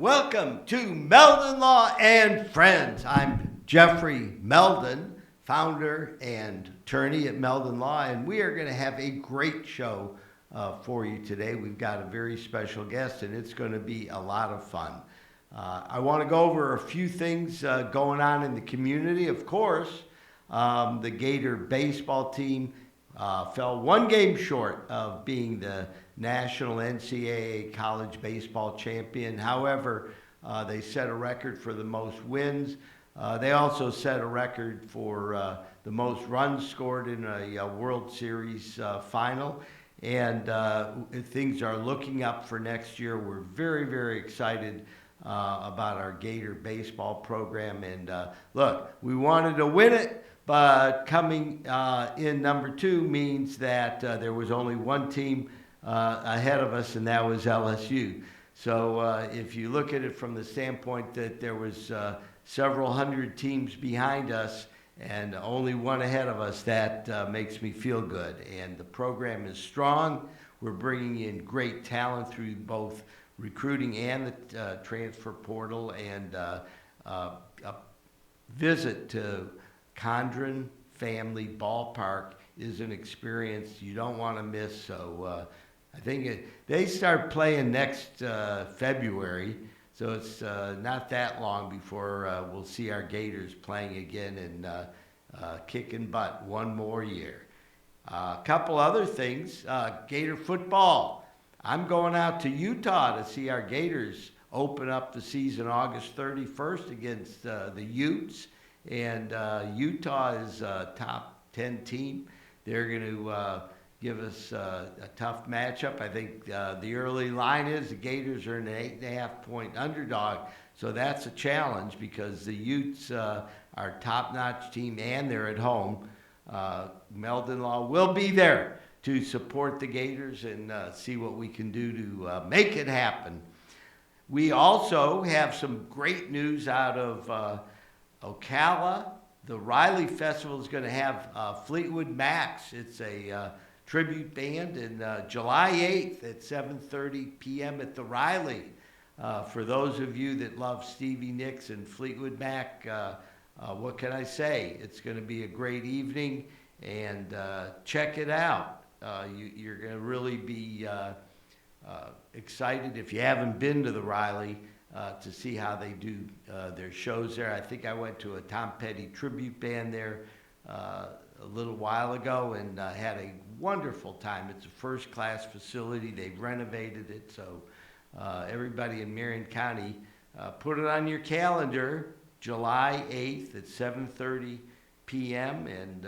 Welcome to Meldon Law and Friends. I'm Jeffrey Meldon, founder and attorney at Meldon Law, and we are going to have a great show for you today. We've got a very special guest, and it's going to be a lot of fun. I want to go over a few things going on in the community. Of course, the Gator baseball team fell one game short of being the national NCAA college baseball champion. However, they set a record for the most wins. They also set a record for the most runs scored in a World Series final. And things are looking up for next year. We're very, very excited about our Gator baseball program. And look, we wanted to win it, but coming in number two means that there was only one team ahead of us, and that was LSU. So if you look at it from the standpoint that there was several hundred teams behind us and only one ahead of us, that makes me feel good. And the program is strong. We're bringing in great talent through both recruiting and the transfer portal, and a visit to Condren Family Ballpark is an experience you don't want to miss. So I think they start playing next February, so it's not that long before we'll see our Gators playing again and kicking butt one more year. A couple other things, Gator football. I'm going out to Utah to see our Gators open up the season August 31st against the Utes. And Utah is a top 10 team. They're going to give us a tough matchup. I think the early line is the Gators are an 8.5-point underdog. So that's a challenge because the Utes are a top-notch team and they're at home. Meldon Law will be there to support the Gators and see what we can do to make it happen. We also have some great news out of Ocala. The Riley Festival is going to have Fleetwood Macs. It's a tribute band, and July 8th at 7:30 p.m. at the Riley. For those of you that love Stevie Nicks and Fleetwood Mac, what can I say? It's going to be a great evening, and check it out. You're going to really be excited if you haven't been to the Riley to see how they do their shows there. I think I went to a Tom Petty tribute band there a little while ago and had a wonderful time. It's a first-class facility. They've renovated it, so everybody in Marion County, put it on your calendar, July 8th at 7:30 p.m., and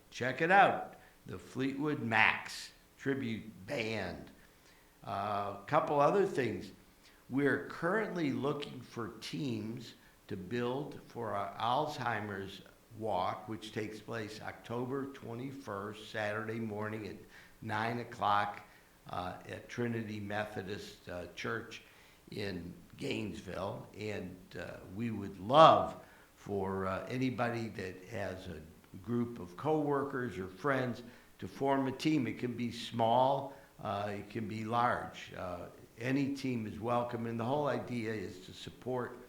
check it out, the Fleetwood Macs tribute band. A couple other things. We're currently looking for teams to build for our Alzheimer's walk, which takes place October 21st, Saturday morning at 9 o'clock at Trinity Methodist Church in Gainesville. And we would love for anybody that has a group of coworkers or friends to form a team. It can be small, it can be large. Any team is welcome, and the whole idea is to support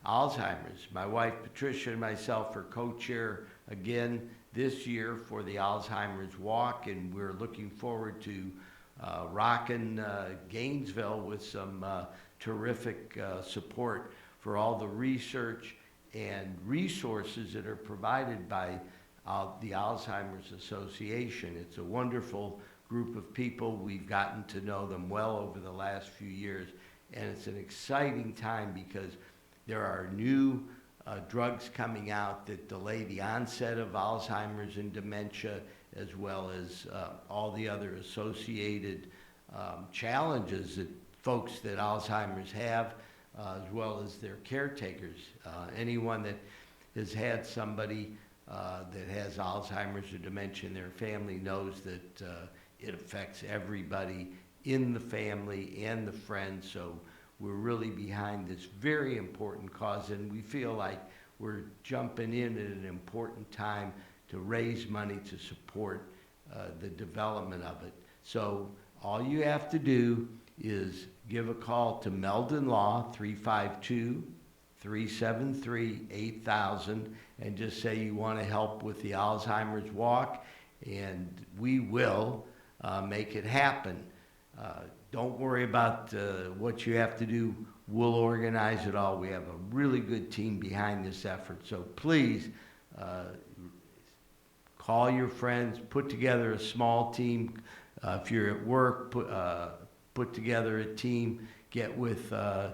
Alzheimer's. My wife Patricia and myself are co-chair again this year for the Alzheimer's Walk, and we're looking forward to rocking Gainesville with some terrific support for all the research and resources that are provided by the Alzheimer's Association. It's a wonderful group of people. We've gotten to know them well over the last few years, and it's an exciting time because there are new drugs coming out that delay the onset of Alzheimer's and dementia, as well as all the other associated challenges that folks that Alzheimer's have, as well as their caretakers. Anyone that has had somebody that has Alzheimer's or dementia in their family knows that it affects everybody in the family and the friends. So we're really behind this very important cause, and we feel like we're jumping in at an important time to raise money to support the development of it. So all you have to do is give a call to Meldon Law, 352-373-8000, and just say you want to help with the Alzheimer's Walk, and we will make it happen. Don't worry about what you have to do. We'll organize it all. We have a really good team behind this effort. So please call your friends, put together a small team. If you're at work, put together a team, get with the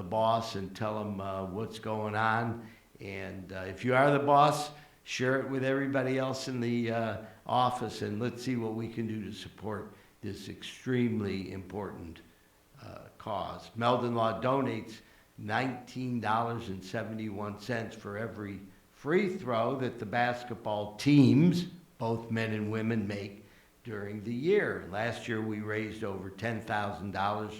boss and tell them what's going on. And if you are the boss, share it with everybody else in the office, and let's see what we can do to support this extremely important cause. Meldon Law donates $19.71 for every free throw that the basketball teams, both men and women, make during the year. Last year we raised over $10,000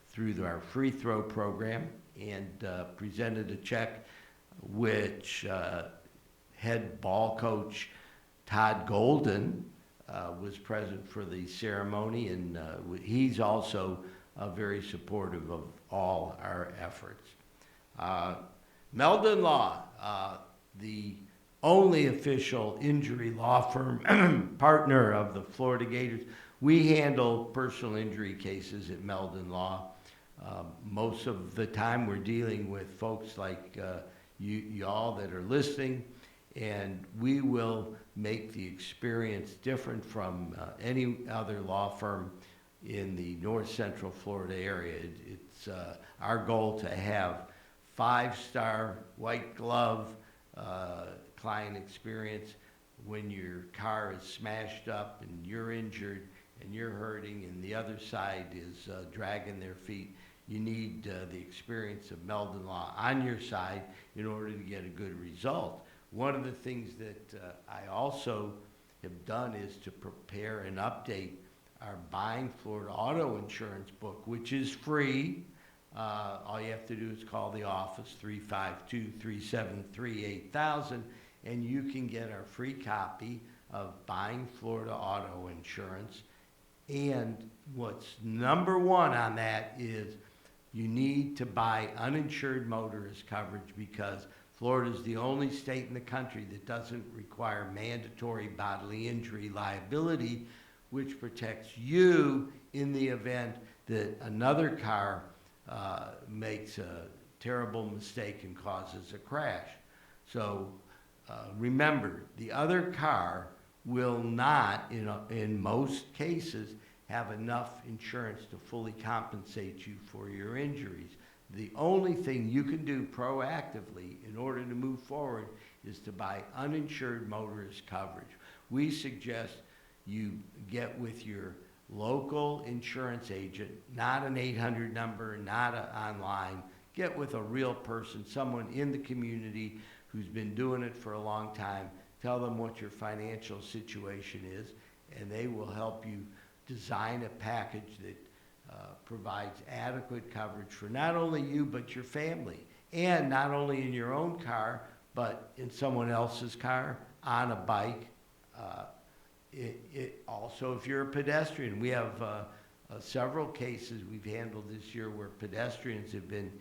through our free throw program, and presented a check which head ball coach Todd Golden was present for the ceremony, and he's also very supportive of all our efforts. Meldon Law, the only official injury law firm partner of the Florida Gators. We handle personal injury cases at Meldon Law. Most of the time we're dealing with folks like y'all that are listening, and we will make the experience different from any other law firm in the North Central Florida area. It's our goal to have 5-star white glove client experience when your car is smashed up and you're injured and you're hurting and the other side is dragging their feet. You need the experience of Meldon Law on your side in order to get a good result. One of the things that I also have done is to prepare and update our Buying Florida Auto Insurance book, which is free. All you have to do is call the office, 352-373-8000, and you can get our free copy of Buying Florida Auto Insurance. And what's number one on that is you need to buy uninsured motorist coverage, because Florida is the only state in the country that doesn't require mandatory bodily injury liability, which protects you in the event that another car makes a terrible mistake and causes a crash. So remember, the other car will not, in most cases, have enough insurance to fully compensate you for your injuries. The only thing you can do proactively in order to move forward is to buy uninsured motorist coverage. We suggest you get with your local insurance agent, not an 800 number, not online. Get with a real person, someone in the community who's been doing it for a long time. Tell them what your financial situation is, and they will help you design a package that provides adequate coverage for not only you but your family, and not only in your own car but in someone else's car, on a bike. Also, if you're a pedestrian, we have several cases we've handled this year where pedestrians have been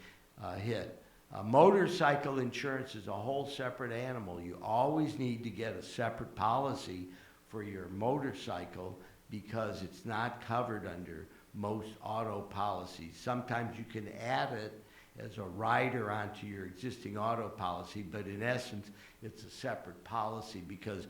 hit. Motorcycle insurance is a whole separate animal. You always need to get a separate policy for your motorcycle because it's not covered under most auto policies. Sometimes you can add it as a rider onto your existing auto policy, but in essence, it's a separate policy because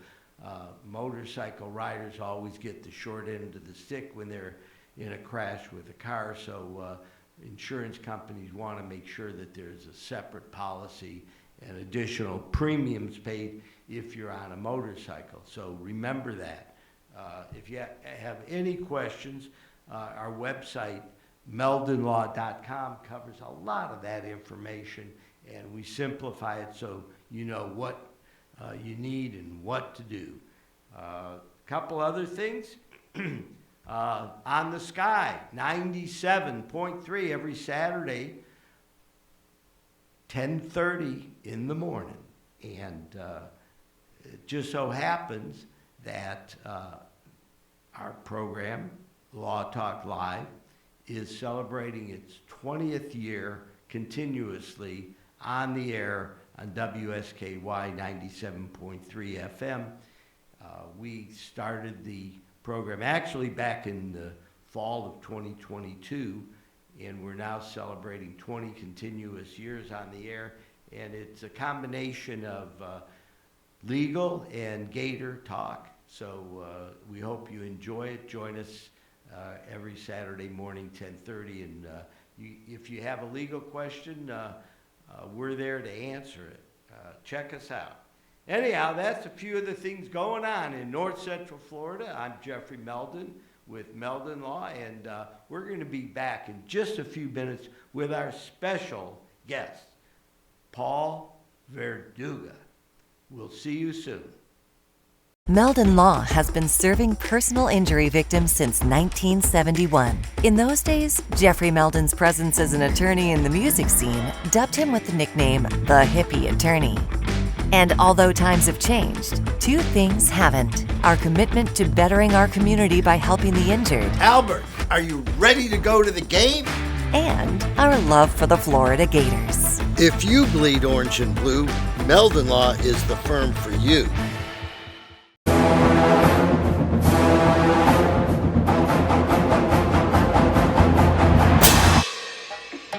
motorcycle riders always get the short end of the stick when they're in a crash with a car. So insurance companies want to make sure that there's a separate policy and additional premiums paid if you're on a motorcycle. So remember that. If you have any questions, our website, meldonlaw.com, covers a lot of that information, and we simplify it so you know what you need and what to do. Couple other things. On the Sky, 97.3 every Saturday, 10:30 in the morning. And it just so happens that our program Law Talk Live is celebrating its 20th year continuously on the air on WSKY 97.3 FM. We started the program actually back in the fall of 2022, and we're now celebrating 20 continuous years on the air. And it's a combination of legal and Gator talk. So we hope you enjoy it. Join us every Saturday morning, 10:30. And if you have a legal question, we're there to answer it. Check us out. Anyhow, that's a few of the things going on in North Central Florida. I'm Jeffrey Meldon with Meldon Law, and we're going to be back in just a few minutes with our special guest, Paul Verduga. We'll see you soon. Meldon Law has been serving personal injury victims since 1971. In those days, Jeffrey Meldon's presence as an attorney in the music scene dubbed him with the nickname the Hippie Attorney. And although times have changed, two things haven't: our commitment to bettering our community by helping the injured, Albert, are you ready to go to the game? and our love for the Florida Gators. If you bleed orange and blue, Meldon Law is the firm for you.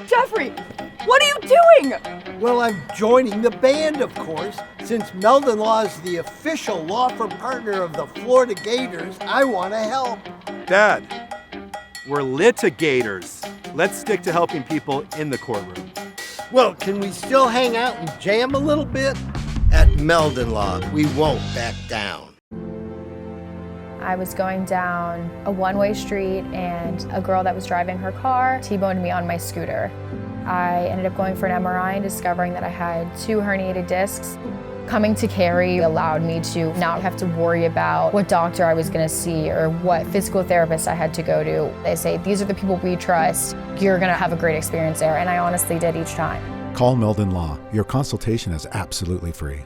Jeffrey, what are you doing? Well, I'm joining the band, of course. Since Meldon Law is the official law firm partner of the Florida Gators, I want to help. Dad, we're litigators. Let's stick to helping people in the courtroom. Well, can we still hang out and jam a little bit? At Meldon Law, we won't back down. I was going down a one-way street and a girl that was driving her car T-boned me on my scooter. I ended up going for an MRI and discovering that I had 2 herniated discs. Coming to Cary allowed me to not have to worry about what doctor I was going to see or what physical therapist I had to go to. They say, these are the people we trust. You're going to have a great experience there. And I honestly did each time. Call Meldon Law. Your consultation is absolutely free.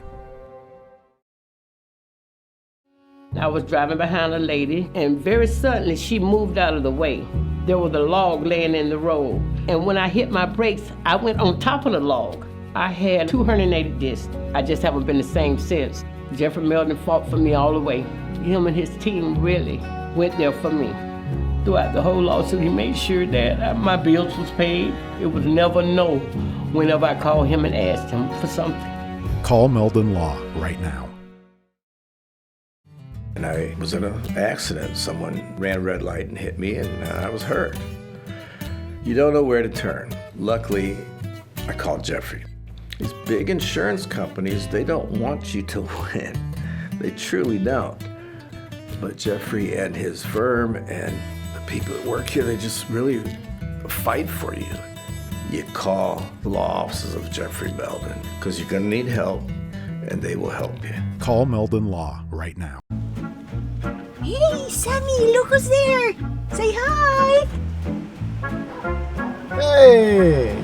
I was driving behind a lady, and very suddenly she moved out of the way. There was a log laying in the road, and when I hit my brakes, I went on top of the log. I had 2 herniated discs. I just haven't been the same since. Jeffrey Meldon fought for me all the way. Him and his team really went there for me. Throughout the whole lawsuit, he made sure that my bills was paid. It was never no whenever I called him and asked him for something. Call Meldon Law right now. And I was in an accident. Someone ran a red light and hit me, and I was hurt. You don't know where to turn. Luckily, I called Jeffrey. These big insurance companies, they don't want you to win. They truly don't. But Jeffrey and his firm and the people that work here, they just really fight for you. You call the law offices of Jeffrey Meldon, because you're gonna need help, and they will help you. Call Meldon Law right now. Hey, Sammy, look who's there. Say hi. Hey!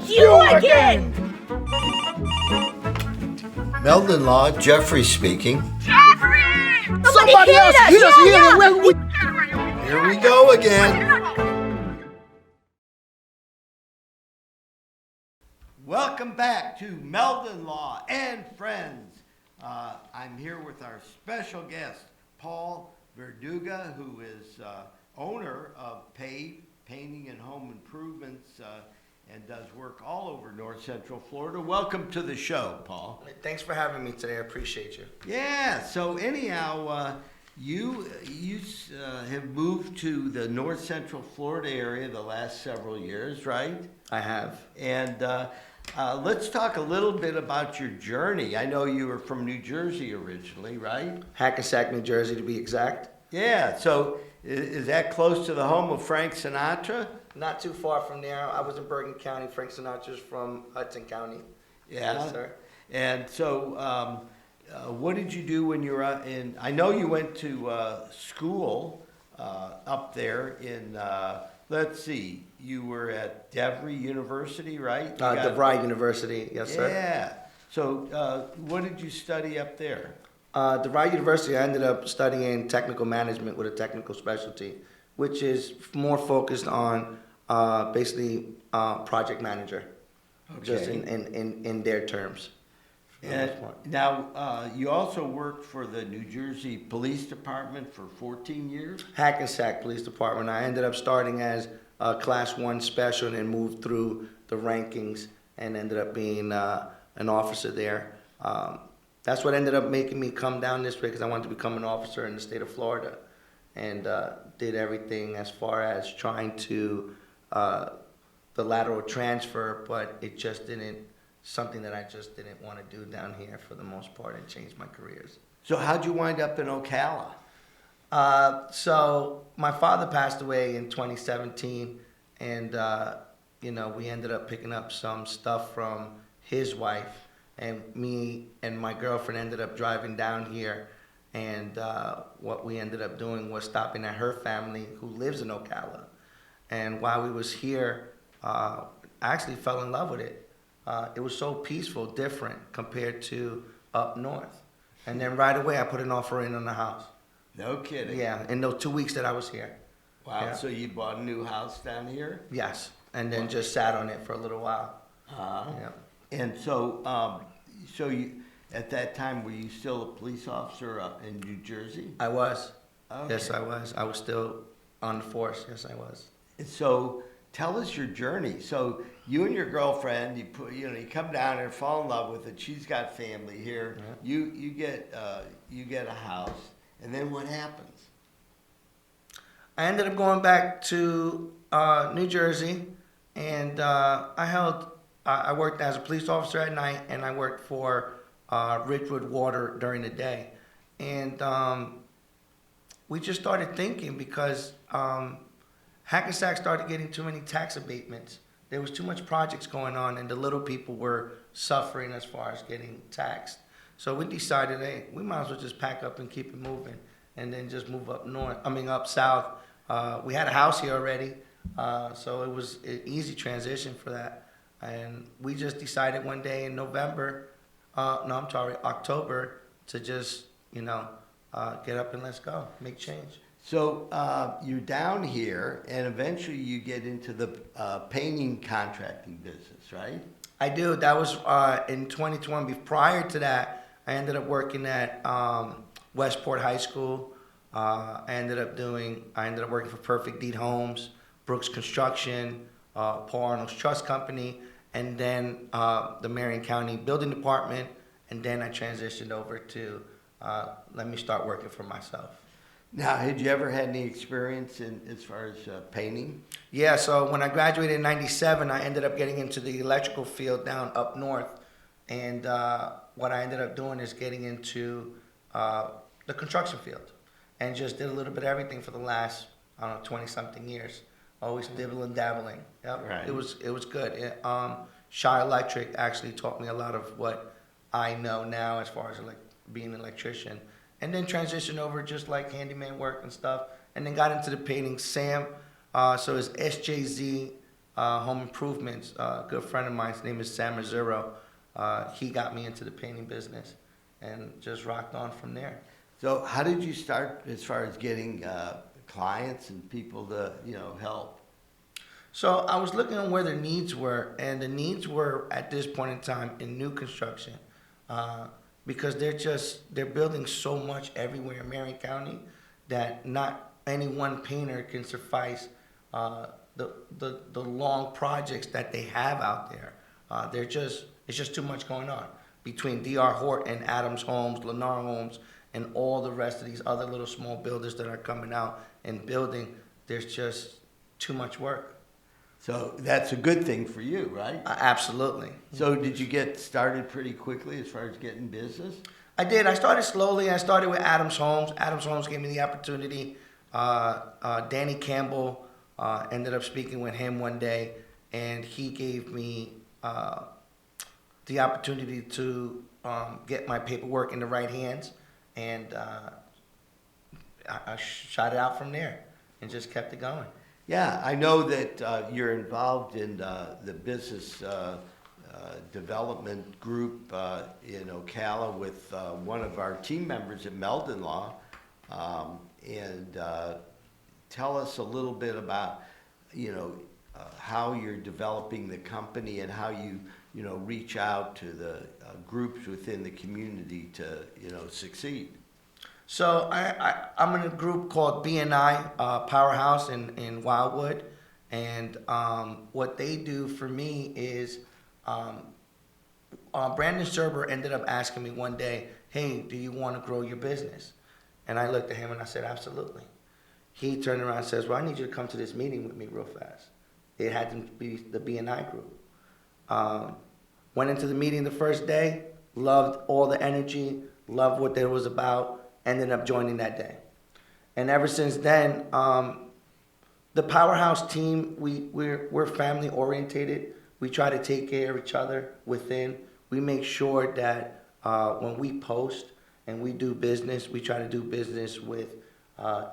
You again. Meldon Law, Jeffrey speaking. Jeffrey! Somebody else hit us here. Here we go again. Welcome back to Meldon Law and Friends. I'm here with our special guest, Paul Verduga, who is owner of PAVE, Painting and Home Improvements, and does work all over North Central Florida. Welcome to the show, Paul. Thanks for having me today. I appreciate you. Yeah, so anyhow, you have moved to the North Central Florida area the last several years, right? I have. And let's talk a little bit about your journey. I know you were from New Jersey originally, right? Hackensack, New Jersey, to be exact. Yeah, so is that close to the home of Frank Sinatra? Not too far from there. I was in Bergen County. Frank Sinatra's from Hudson County. Yeah. Yes, sir. And so what did you do when you were I know you went to school up there in, let's see, you were at DeVry University, right? You got- DeVry University, yes, sir. Yeah. So what did you study up there? DeVry University, I ended up studying technical management with a technical specialty, which is more focused on basically project manager, just in their terms. And now, you also worked for the New Jersey Police Department for 14 years? Hackensack Police Department. I ended up starting as a Class 1 special and then moved through the rankings and ended up being an officer there. That's what ended up making me come down this way because I wanted to become an officer in the state of Florida, and did everything as far as trying to the lateral transfer, but it just didn't, something that I just didn't want to do down here for the most part, and changed my careers. So how'd you wind up in Ocala? So my father passed away in 2017, and we ended up picking up some stuff from his wife, and me and my girlfriend ended up driving down here, and what we ended up doing was stopping at her family who lives in Ocala. And while we was here, I actually fell in love with it. It was so peaceful, different compared to up north. And then right away, I put an offer in on the house. No kidding. Yeah, in those 2 weeks that I was here. Wow, Yeah. so you bought a new house down here? Yes, and then just sat on it for a little while. Yeah. And so, so you, at that time, were you still a police officer up in New Jersey? I was. Okay. Yes, I was. I was still on the force. Yes, I was. So tell us your journey. So you and your girlfriend, you come down and fall in love with it. She's got family here. Yeah. You get a house, and then what happens? I ended up going back to New Jersey, and I worked as a police officer at night, and I worked for Ridgewood Water during the day. And we just started thinking because Hackensack started getting too many tax abatements. There was too much projects going on, and the little people were suffering as far as getting taxed. So we decided, hey, we might as well just pack up and keep it moving, and then just move up south. We had a house here already, so it was an easy transition for that. And we just decided one day in October, to just, get up and let's go, make change. So you're down here, and eventually you get into the painting contracting business, right? I do. That was in 2020. Prior to that, I ended up working at Westport High School. I ended up working for Perfect Deed Homes, Brooks Construction, Paul Arnold's Trust Company, and then the Marion County Building Department. And then I transitioned over to let me start working for myself. Now, had you ever had any experience as far as painting? Yeah, so when I graduated in '97, I ended up getting into the electrical field down up north. And what I ended up doing is getting into the construction field, and just did a little bit of everything for the last, 20-something years. Always dibbling, dabbling. Yep. Right. It was good. Shy Electric actually taught me a lot of what I know now as far as being an electrician. And then transitioned over just like handyman work and stuff. And then got into the painting. Sam, so it's SJZ Home Improvements. A good friend of mine, his name is Sam Mazzuro. He got me into the painting business and just rocked on from there. So how did you start as far as getting clients and people to, help? So I was looking at where the needs were, and the needs were at this point in time in new construction. Because they're building so much everywhere in Marion County that not any one painter can suffice the long projects that they have out there. It's just too much going on between D.R. Hort and Adams Homes, Lennar Homes, and all the rest of these other little small builders that are coming out and building. There's just too much work. So that's a good thing for you, right? Absolutely. So did you get started pretty quickly as far as getting business? I did. I started slowly. I started with Adams Homes. Adams Homes gave me the opportunity. Danny Campbell, ended up speaking with him one day, and he gave me the opportunity to get my paperwork in the right hands, and I shot it out from there and just kept it going. Yeah, I know that you're involved in the business development group in Ocala with one of our team members at Meldon Law. And tell us a little bit about, how you're developing the company and how you, reach out to the groups within the community to, succeed. So I'm in a group called BNI Powerhouse in Wildwood, and what they do for me is Brandon Serber ended up asking me one day, "Hey, do you want to grow your business?" And I looked at him and I said, "Absolutely." He turned around and says, "Well, I need you to come to this meeting with me real fast." It had to be the BNI group. Went into the meeting the first day, loved all the energy, loved what it was about. Ended up joining that day. And ever since then, the Powerhouse team, we're family orientated. We try to take care of each other within. We make sure that when we post and we do business, we try to do business with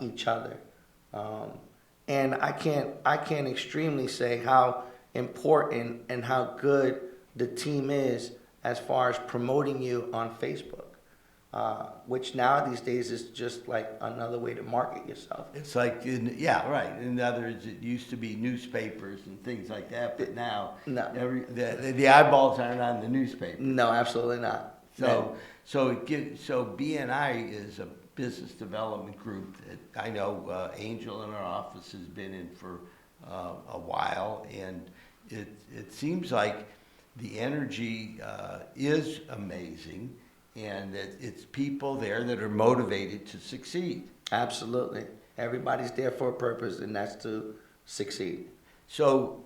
each other. And I can't extremely say how important and how good the team is as far as promoting you on Facebook. Which now these days is just like another way to market yourself. It's like, right. In other words, it used to be newspapers and things like that, but now the eyeballs aren't on the newspaper. No, absolutely not. So BNI is a business development group that I know Angel in our office has been in for a while, and it seems like the energy is amazing. And it's people there that are motivated to succeed. Absolutely. Everybody's there for a purpose, and that's to succeed. So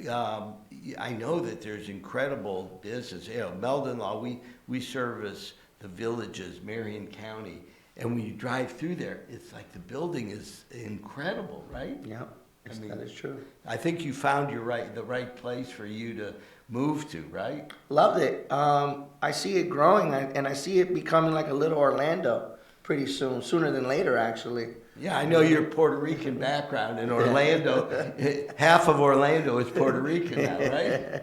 I know that there's incredible business. Meldon Law, we service the villages, Marion County, and when you drive through there, it's like the building is incredible, right? Yeah, that is true. I think you found the right place for you to move to, right? Loved it. I see it growing, and I see it becoming like a little Orlando pretty soon, sooner than later, actually. Yeah, I know your Puerto Rican background in Orlando. Half of Orlando is Puerto Rican now, right?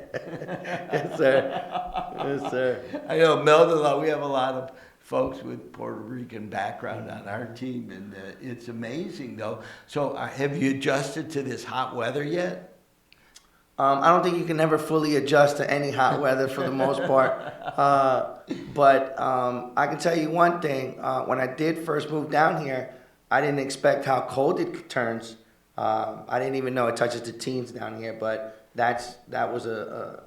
Yes, sir. Yes, sir. I know Meldon Law, we have a lot of folks with Puerto Rican background on our team, and it's amazing, though. So have you adjusted to this hot weather yet? I don't think you can ever fully adjust to any hot weather for the most part. But I can tell you one thing. When I did first move down here, I didn't expect how cold it turns. I didn't even know it touches the teens down here, but that was a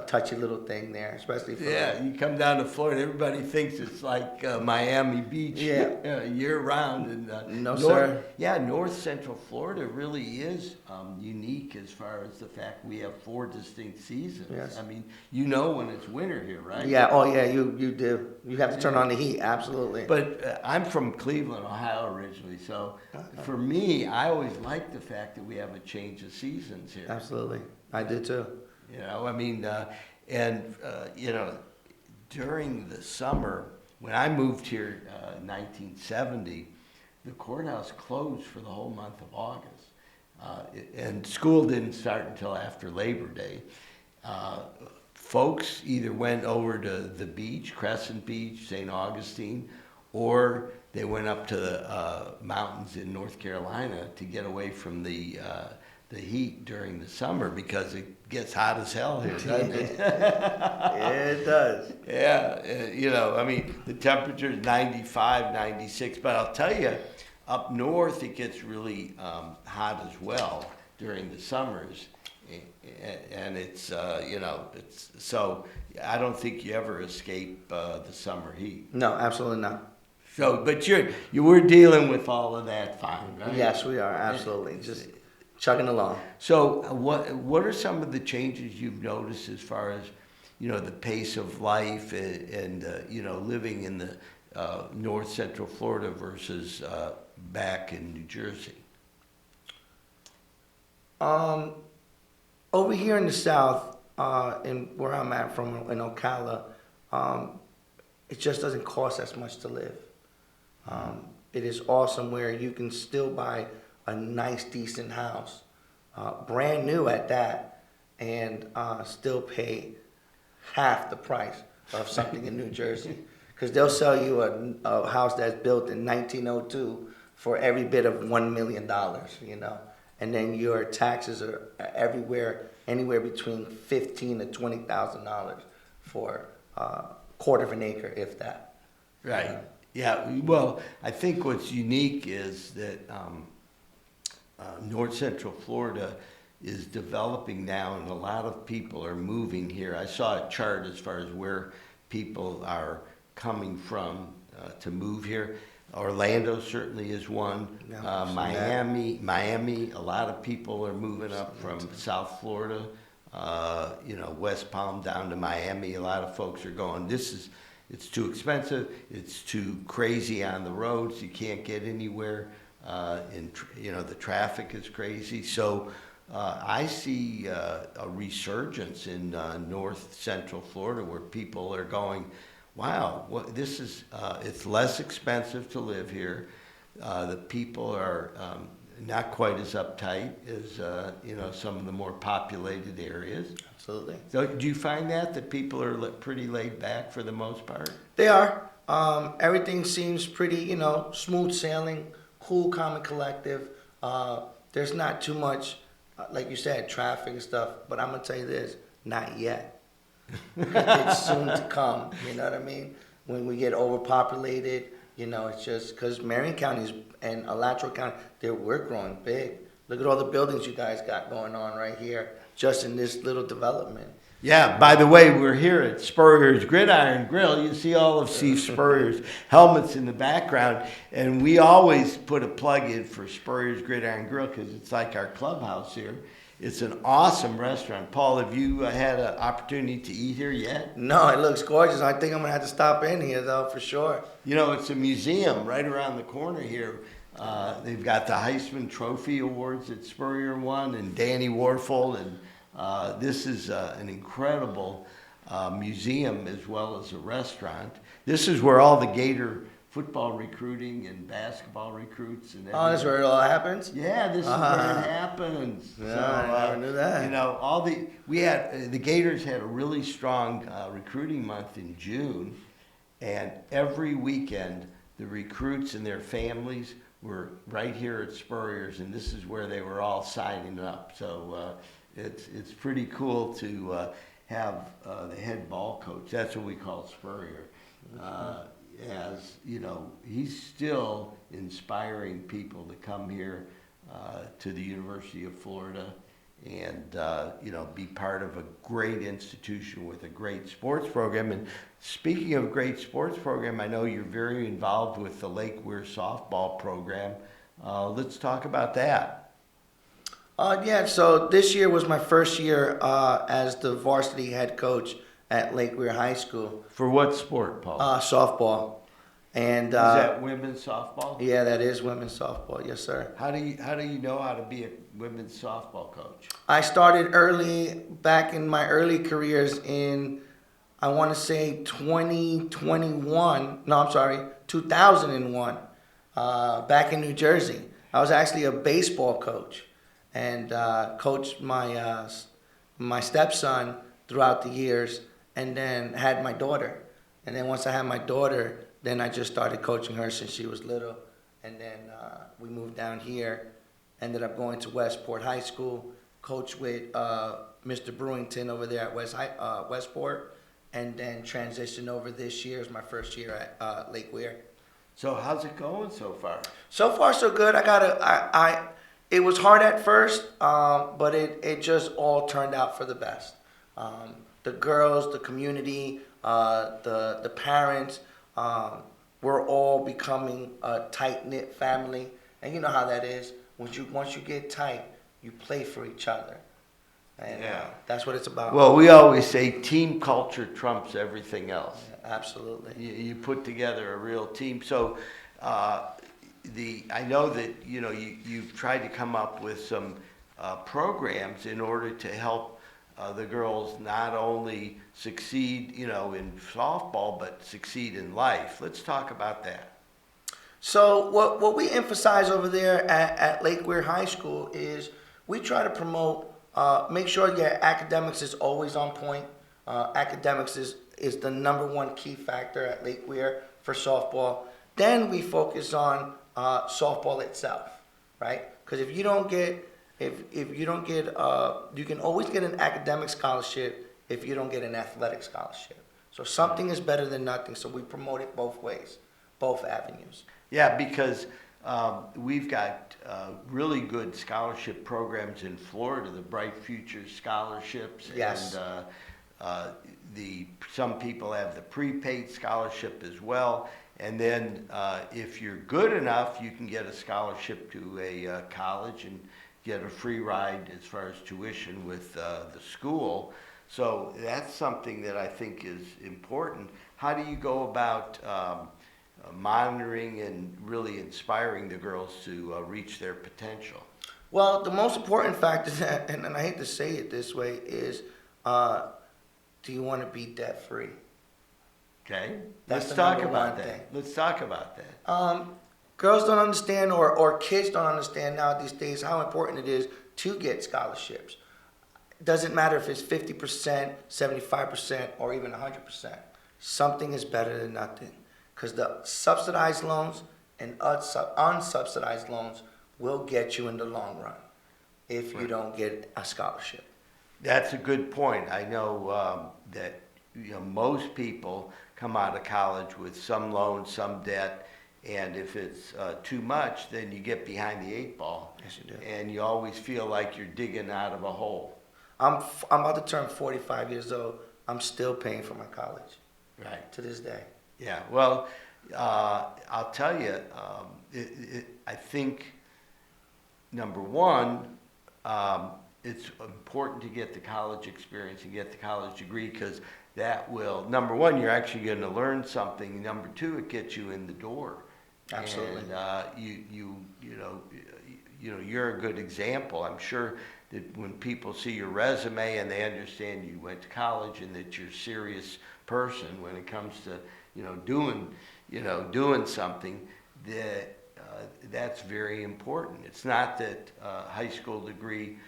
touchy little thing there, especially for you come down to Florida, everybody thinks it's like Miami Beach year round, and sir. Yeah, North Central Florida really is unique as far as the fact we have 4 distinct seasons. Yes. I mean, when it's winter here, right? Yeah. Oh yeah, you do. You have to turn on the heat, absolutely. But I'm from Cleveland, Ohio originally, so for me, I always like the fact that we have a change of seasons here. Absolutely, I do too. During the summer, when I moved here in 1970, the courthouse closed for the whole month of August. And school didn't start until after Labor Day. Folks either went over to the beach, Crescent Beach, St. Augustine, or they went up to the mountains in North Carolina to get away from the heat during the summer, because it gets hot as hell here, doesn't it? Yeah, it does. Yeah, I mean, the temperature is 95, 96, but I'll tell you, up north it gets really hot as well during the summers, and it's so I don't think you ever escape the summer heat. No, absolutely not. So, but you were dealing with all of that fine, right? Yes, we are, absolutely. Just chugging along. So what are some of the changes you've noticed as far as, the pace of life and living in the North Central Florida versus back in New Jersey? Over here in the South, in where I'm at from in Ocala, it just doesn't cost as much to live. It is awesome where you can still buy a nice, decent house brand new at that, and still pay half the price of something in New Jersey. Because they'll sell you a house that's built in 1902 for every bit of $1 million, you know. And then your taxes are anywhere between $15,000 to $20,000 for a quarter of an acre, if that. Right. Yeah. Well, I think what's unique is that North Central Florida is developing now, and a lot of people are moving here. I saw a chart as far as where people are coming from to move here. Orlando certainly is one. Miami, a lot of people are moving up from South Florida. West Palm down to Miami. A lot of folks are going, it's too expensive. It's too crazy on the roads. You can't get anywhere. The traffic is crazy. So I see a resurgence in North Central Florida where people are going, wow, it's less expensive to live here. The people are not quite as uptight as some of the more populated areas. Absolutely. So do you find that people are pretty laid back for the most part? They are. Everything seems pretty, smooth sailing, cool, calm, and collective. There's not too much, like you said, traffic and stuff. But I'm gonna tell you this: not yet. It's soon to come. You know what I mean? When we get overpopulated, it's just because Marion County and Alachua County, we're growing big. Look at all the buildings you guys got going on right here, just in this little development. Yeah, by the way, we're here at Spurrier's Gridiron Grill. You see all of Steve Spurrier's helmets in the background, and we always put a plug in for Spurrier's Gridiron Grill because it's like our clubhouse here. It's an awesome restaurant. Paul, have you had an opportunity to eat here yet? No, it looks gorgeous. I think I'm going to have to stop in here, though, for sure. It's a museum right around the corner here. They've got the Heisman Trophy Awards that Spurrier won, and Danny Warfel, and this is an incredible museum as well as a restaurant. This is where all the Gator football recruiting and basketball recruits and everything. Oh, that's where it all happens? Yeah, this is where it happens. Yeah, so, I never knew that. The Gators had a really strong recruiting month in June, and every weekend the recruits and their families were right here at Spurrier's, and this is where they were all signing up. So it's pretty cool to have the head ball coach. That's what we call Spurrier. He's still inspiring people to come here to the University of Florida and be part of a great institution with a great sports program. And speaking of great sports program, I know you're very involved with the Lake Weir softball program. Let's talk about that. So this year was my first year as the varsity head coach at Lake Weir High School. For what sport, Paul? Softball. And is that women's softball? Yeah, that is women's softball. Yes, sir. How do you know how to be a women's softball coach? I started early, back in my early careers in, I want to say 2001. 2001. Back in New Jersey. I was actually a baseball coach, and coached my stepson throughout the years, and then had my daughter. And then once I had my daughter, then I just started coaching her since she was little. And then we moved down here, ended up going to Westport High School, coached with Mr. Brewington over there at Westport, and then transitioned over this year as my first year at Lake Weir. So how's it going so far? So far, so good. It was hard at first, but it just all turned out for the best. The girls, the community, the parents, we're all becoming a tight-knit family. And you know how that is. Once you get tight, you play for each other. And that's what it's about. Well, we always say team culture trumps everything else. Yeah, absolutely. You put together a real team. So I know that you've tried to come up with some programs in order to help the girls not only succeed, in softball, but succeed in life. Let's talk about that. So what we emphasize over there at Lake Weir High School is we try to promote, make sure your academics is always on point. Academics is the number one key factor at Lake Weir for softball. Then we focus on softball itself, right? Because if you don't get, you can always get an academic scholarship if you don't get an athletic scholarship. So something is better than nothing. So we promote it both ways, both avenues. Yeah, because we've got really good scholarship programs in Florida, the Bright Futures scholarships. Yes. And some people have the prepaid scholarship as well. And then if you're good enough, you can get a scholarship to a college and get a free ride as far as tuition with the school. So that's something that I think is important. How do you go about monitoring and really inspiring the girls to reach their potential? Well, the most important factor, and I hate to say it this way, is do you want to be debt-free? Okay, That's let's the talk number about one that. thing. Let's talk about that. Girls don't understand, or kids don't understand now these days how important it is to get scholarships. It doesn't matter if it's 50%, 75%, or even 100%. Something is better than nothing. Because the subsidized loans and unsubsidized loans will get you in the long run if you don't get a scholarship. That's a good point. I know that most people come out of college with some loan, some debt, and if it's too much, then you get behind the 8 ball. Yes, you do. And you always feel like you're digging out of a hole. I'm about to turn 45 years old. I'm still paying for my college. Right. To this day. Yeah. Well, I'll tell you, I think, number one, it's important to get the college experience and get the college degree, because that will, number one, you're actually going to learn something. Number two, it gets you in the door. Absolutely. And you're a good example. I'm sure that when people see your resume and they understand you went to college and that you're a serious person when it comes to doing something, that's very important. It's not that high school degree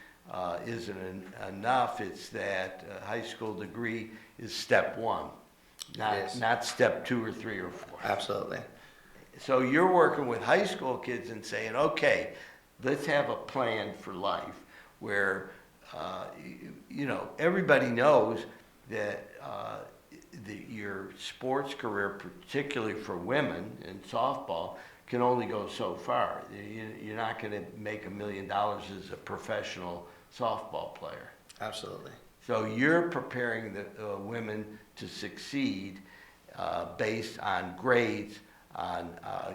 isn't enough. It's that high school degree is step one, not step 2 or 3 or 4. Absolutely. So you're working with high school kids and saying, okay, let's have a plan for life where, everybody knows that your sports career, particularly for women in softball, can only go so far. You're not going to make $1 million as a professional softball player. Absolutely. So you're preparing the women to succeed based on grades, on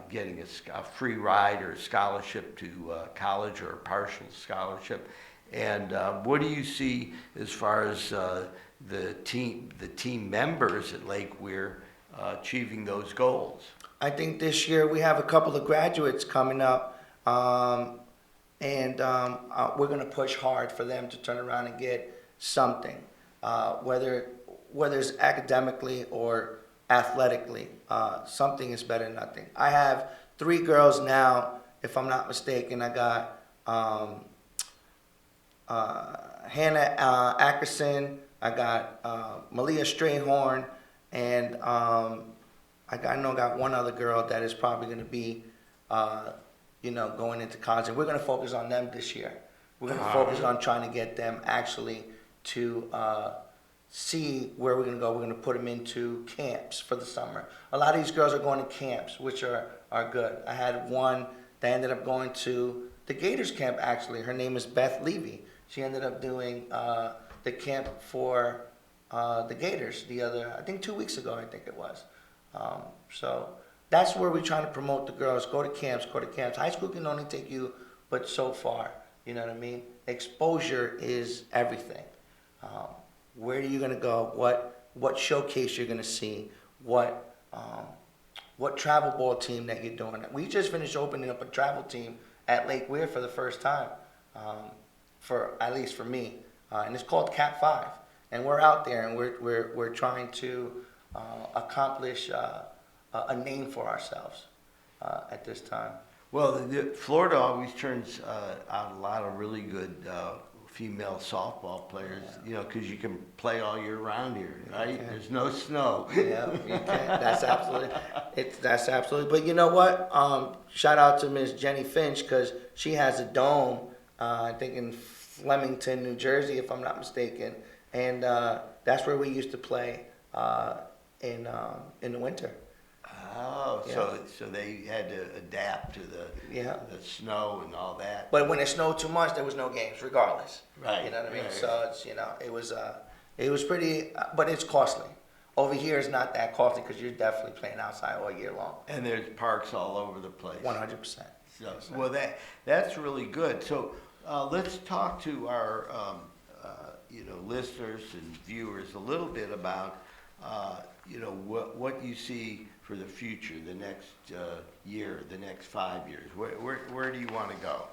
getting a free ride or a scholarship to college or a partial scholarship. And what do you see as far as the team members at Lake Weir achieving those goals? I think this year we have a couple of graduates coming up, and we're going to push hard for them to turn around and get something, whether it's academically or athletically. Something is better than nothing. I have 3 girls now, if I'm not mistaken. I got Hannah Ackerson, I got Malia Strayhorn, and I got one other girl that is probably going to be, going into college. And we're going to focus on them this year. We're going to focus on trying to get them actually to see where we're going to go. We're going to put them into camps for the summer. A lot of these girls are going to camps, which are good. I had one that ended up going to the Gators camp, actually. Her name is Beth Levy. She ended up doing the camp for the Gators I think 2 weeks ago, I think it was. So that's where we're trying to promote the girls. Go to camps. High school can only take you but so far. You know what I mean? Exposure is everything. Where are you going to go? What showcase you're going to see? What travel ball team that you're doing? We just finished opening up a travel team at Lake Weir for the first time, at least for me, and it's called Cat 5. And we're out there and we're trying to accomplish a name for ourselves at this time. Well, Florida always turns out a lot of really good female softball players, you know, because you can play all year round here, right? There's no snow. Yeah, you can. That's absolutely. But you know what? Shout out to Miss Jenny Finch, because she has a dome, I think in Flemington, New Jersey, if I'm not mistaken, and that's where we used to play in the winter. Oh, Yeah. so they had to adapt to the snow and all that. But when it snowed too much, there was no games, regardless. Right. You know what I mean? Right. So it's, you know, it was pretty, but it's costly. Over here, it's not that costly because you're definitely playing outside all year long. And there's parks all over the place. 100%. So, well, that's really good. So let's talk to our listeners and viewers a little bit about what you see for the future, the next year, the next 5 years. Where do you want to go?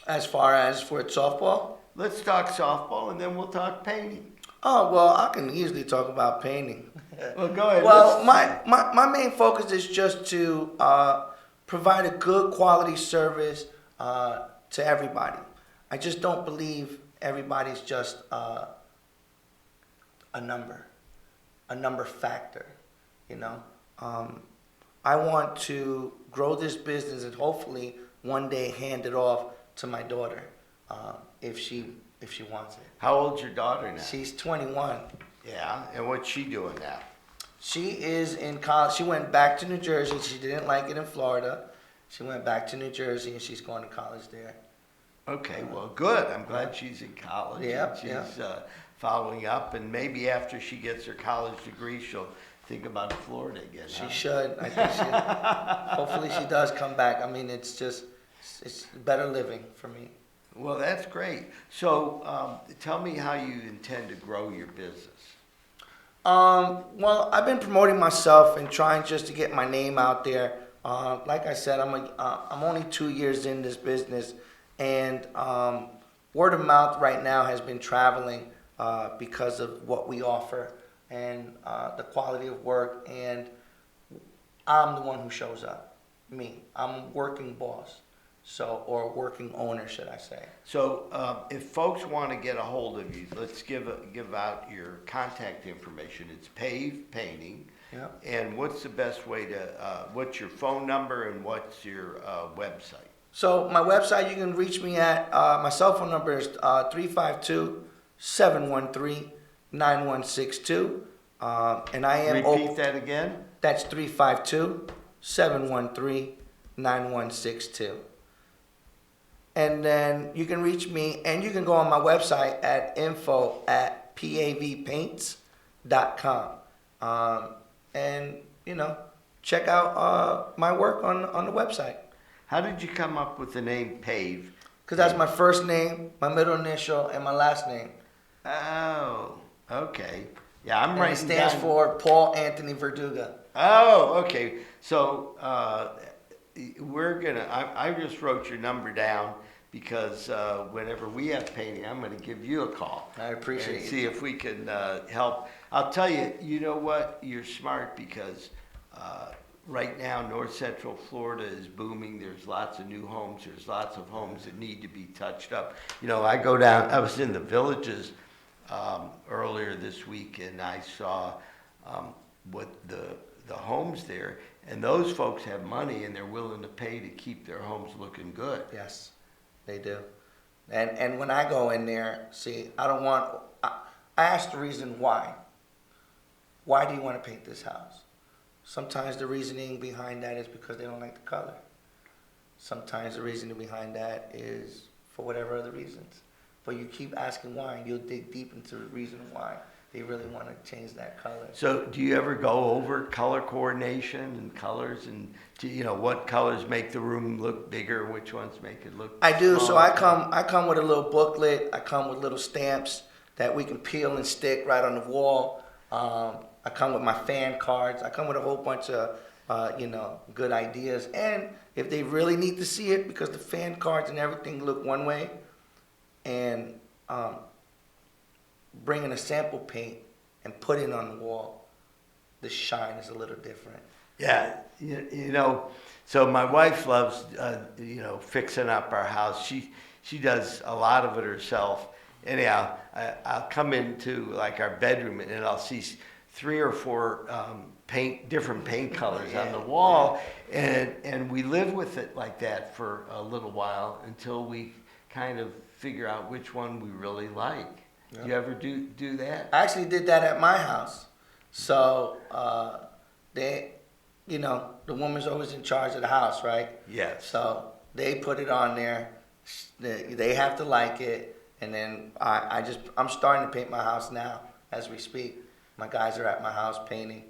As far as for softball? Let's talk softball, and then we'll talk painting. Oh, well, I can easily talk about painting. Well, go ahead. Well, my main focus is just to provide a good quality service to everybody. I just don't believe everybody's just a number factor, you know. I want to grow this business and hopefully one day hand it off to my daughter if she wants it. How old's your daughter now? She's 21. Yeah, and what's she doing now? She is in college. She went back to New Jersey. She didn't like it in Florida. She went back to New Jersey, and she's going to college there. Okay, well, good. I'm glad she's in college. Yeah, She's following up, and maybe after she gets her college degree, she'll think about Florida again. She should. I think hopefully she does come back. I mean, it's better living for me. Well, that's great. So tell me how you intend to grow your business. Well, I've been promoting myself and trying just to get my name out there. Like I said, I'm only 2 years in this business, and word of mouth right now has been traveling because of what we offer and the quality of work. And I'm the one who shows up. Me. I'm a working boss. Or working owner, should I say. So if folks want to get a hold of you, let's give out your contact information. It's Pave Painting. Yeah. And what's the best way to, what's your phone number and what's your website? So my website, you can reach me at, my cell phone number is 352-713-9162. And I am... Repeat that again? That's 352-713-9162. And then you can reach me, and you can go on my website at info@pavpaints.com. And, check out my work on the website. How did you come up with the name Pave? Because that's my first name, my middle initial, and my last name. Oh, okay. Yeah, I'm writing. It stands for Paul Anthony Verduga. Oh, okay. So I just wrote your number down because whenever we have painting, I'm going to give you a call. I appreciate it. See if we can help. I'll tell you, you know what? You're smart because right now, North Central Florida is booming. There's lots of new homes. There's lots of homes that need to be touched up. I go down, I was in the Villages earlier this week, and I saw what the homes there, and those folks have money and they're willing to pay to keep their homes looking good. Yes, they do. And when I go in there, see, I ask the reason why. Why do you want to paint this house? Sometimes the reasoning behind that is because they don't like the color. Sometimes the reasoning behind that is for whatever other reasons. But you keep asking why, and you'll dig deep into the reason why they really want to change that color. So do you ever go over color coordination and colors and what colors make the room look bigger, which ones make it look I do. smaller? So I come with a little booklet. I come with little stamps that we can peel and stick right on the wall. I come with my fan cards. I come with a whole bunch of good ideas. And if they really need to see it, because the fan cards and everything look one way, and bringing a sample paint and putting it on the wall, the shine is a little different. Yeah, you know, so my wife loves, fixing up our house. She does a lot of it herself. Anyhow, I'll come into like our bedroom and I'll see 3 or 4 different paint colors on the wall, and we live with it like that for a little while until we kind of figure out which one we really like. Yep. You ever do that? I actually did that at my house. So the woman's always in charge of the house, right? Yes. So they put it on there. They have to like it, and then I'm starting to paint my house now as we speak. My guys are at my house painting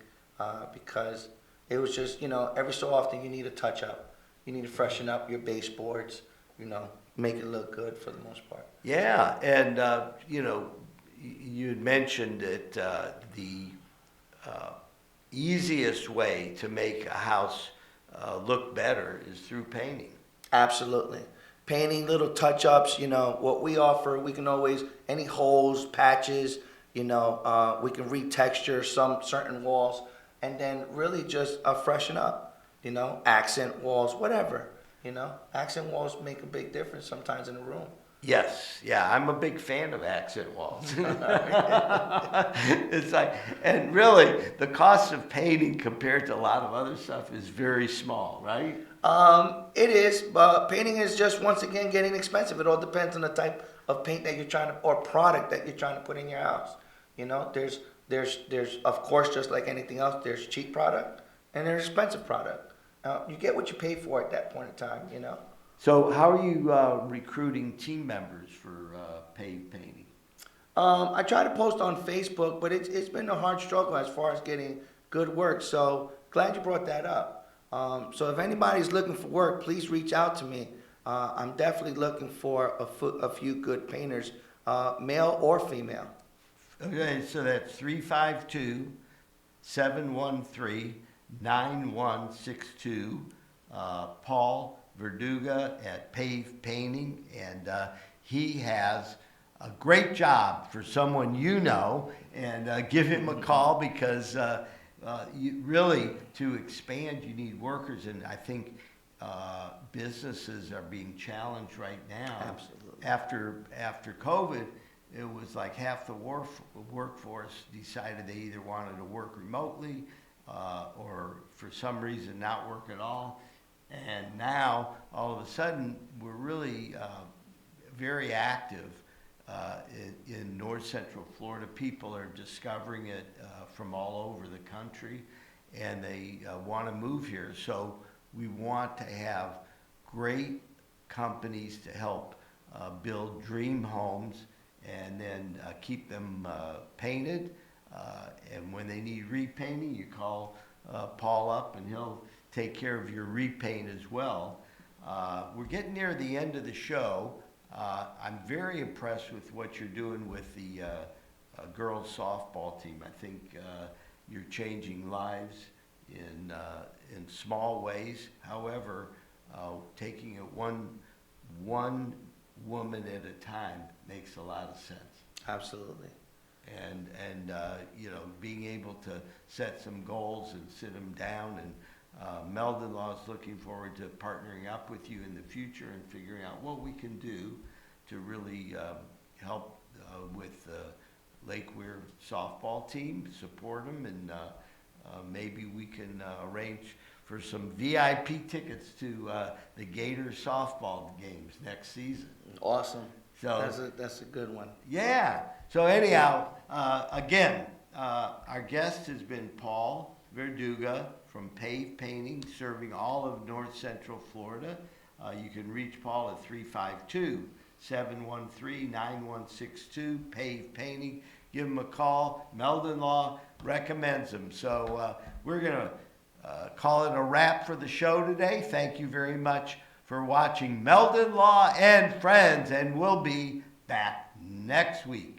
because it was just, every so often you need a touch up. You need to freshen up your baseboards, make it look good for the most part. Yeah, and you had mentioned that the easiest way to make a house look better is through painting. Absolutely. Painting, little touch-ups, what we offer, we can always, any holes, patches, we can retexture some certain walls, and then really just freshen up, accent walls, whatever, accent walls make a big difference sometimes in a room. Yes, yeah, I'm a big fan of accent walls. It's like, and really, the cost of painting compared to a lot of other stuff is very small, right? It is, but painting is just, once again, getting expensive. It all depends on the type of paint that you're trying to, or product that you're trying to put in your house. There's of course, just like anything else, there's cheap product and there's expensive product. You get what you pay for at that point in time, So how are you recruiting team members for paved painting? I try to post on Facebook, but it's been a hard struggle as far as getting good work. So glad you brought that up. So if anybody's looking for work, please reach out to me. I'm definitely looking for a few good painters, male or female. Okay, so that's 352-713-9162. Paul Verduga at Pave Painting, and he has a great job for someone and give him a call because you really, to expand, you need workers, and I think businesses are being challenged right now. Absolutely. After COVID, it was like half the workforce decided they either wanted to work remotely or for some reason not work at all. And now, all of a sudden, we're really very active in North Central Florida. People are discovering it from all over the country, and they want to move here. So we want to have great companies to help build dream homes and then keep them painted. And when they need repainting, you call Paul up and he'll take care of your repaint as well. We're getting near the end of the show. I'm very impressed with what you're doing with the girls softball team. I think you're changing lives in small ways. However, taking it one woman at a time makes a lot of sense. Absolutely. And being able to set some goals and sit them down, and Meldon Law is looking forward to partnering up with you in the future and figuring out what we can do to really help with the Lake Weir softball team, support them, and maybe we can arrange for some VIP tickets to the Gators softball games next season. Awesome. So that's a good one. Yeah. So anyhow, again, our guest has been Paul Verduga from Pave Painting, serving all of North Central Florida. You can reach Paul at 352-713-9162, Pave Painting. Give him a call. Meldon Law recommends him. So we're going to call it a wrap for the show today. Thank you very much for watching Meldon Law and Friends, and we'll be back next week.